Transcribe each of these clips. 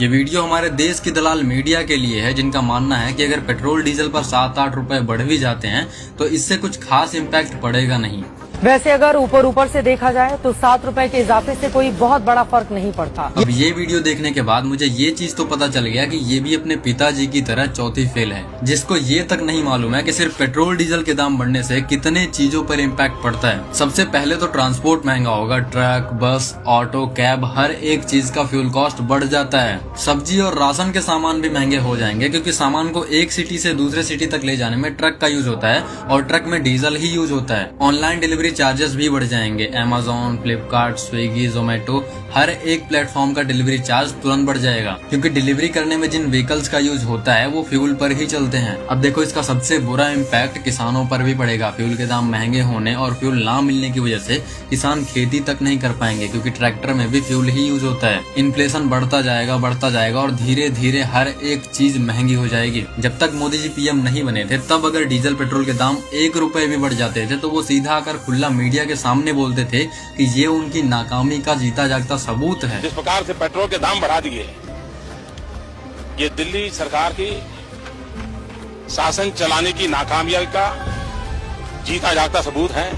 ये वीडियो हमारे देश की दलाल मीडिया के लिए है, जिनका मानना है कि अगर पेट्रोल डीजल पर 7-8 रुपए बढ़ भी जाते हैं तो इससे कुछ खास इम्पैक्ट पड़ेगा नहीं। वैसे अगर ऊपर से देखा जाए तो 7 रुपए के इजाफे से कोई बहुत बड़ा फर्क नहीं पड़ता। अब ये वीडियो देखने के बाद मुझे ये चीज तो पता चल गया कि ये भी अपने पिताजी की तरह चौथी फेल है, जिसको ये तक नहीं मालूम है कि सिर्फ पेट्रोल डीजल के दाम बढ़ने से कितने चीजों पर इम्पैक्ट पड़ता है। सबसे पहले तो ट्रांसपोर्ट महंगा होगा। ट्रक, बस, ऑटो, कैब, हर एक चीज का फ्यूल कॉस्ट बढ़ जाता है। सब्जी और राशन के सामान भी महंगे हो जाएंगे, क्योंकि सामान को एक सिटी से दूसरे सिटी तक ले जाने में ट्रक का यूज होता है और ट्रक में डीजल ही यूज होता है। ऑनलाइन डिलीवरी चार्जेस भी बढ़ जाएंगे। Amazon, फ्लिपकार्ट, स्विगी, जोमेटो, हर एक प्लेटफॉर्म का डिलीवरी चार्ज तुरंत बढ़ जाएगा, क्योंकि डिलीवरी करने में जिन व्हीकल्स का यूज होता है वो फ्यूल पर ही चलते हैं। अब देखो, इसका सबसे बुरा इम्पैक्ट किसानों पर भी पड़ेगा। फ्यूल के दाम महंगे होने और फ्यूल ना मिलने की वजह से किसान खेती तक नहीं कर पाएंगे, क्योंकि ट्रैक्टर में भी फ्यूल ही यूज होता है। इन्फ्लेशन बढ़ता जाएगा और धीरे धीरे हर एक चीज महंगी हो जाएगी। जब तक मोदी जी पीएम नहीं बने थे, तब अगर डीजल पेट्रोल के दाम 1 रुपए भी बढ़ जाते थे तो वो सीधा आकर खुला मीडिया के सामने बोलते थे कि ये उनकी नाकामी का जीता जागता सबूत है। जिस प्रकार से पेट्रोल के दाम बढ़ा दिए, ये दिल्ली सरकार की शासन चलाने की नाकामयाबी का जीता जागता सबूत है।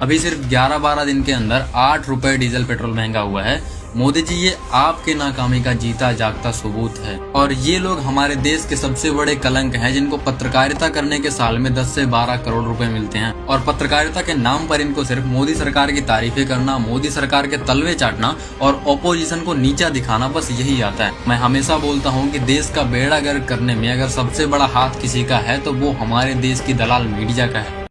अभी सिर्फ 11-12 दिन के अंदर 8 रुपए डीजल पेट्रोल महंगा हुआ है। मोदी जी, ये आपके नाकामी का जीता जागता सबूत है। और ये लोग हमारे देश के सबसे बड़े कलंक हैं, जिनको पत्रकारिता करने के साल में 10 से 12 करोड़ रुपए मिलते हैं। और पत्रकारिता के नाम पर इनको सिर्फ मोदी सरकार की तारीफें करना, मोदी सरकार के तलवे चाटना और ऑपोजिशन को नीचा दिखाना, बस यही आता है। मैं हमेशा बोलता हूँ कि देश का बेड़ा गर्क करने में अगर सबसे बड़ा हाथ किसी का है तो वो हमारे देश की दलाल मीडिया का है।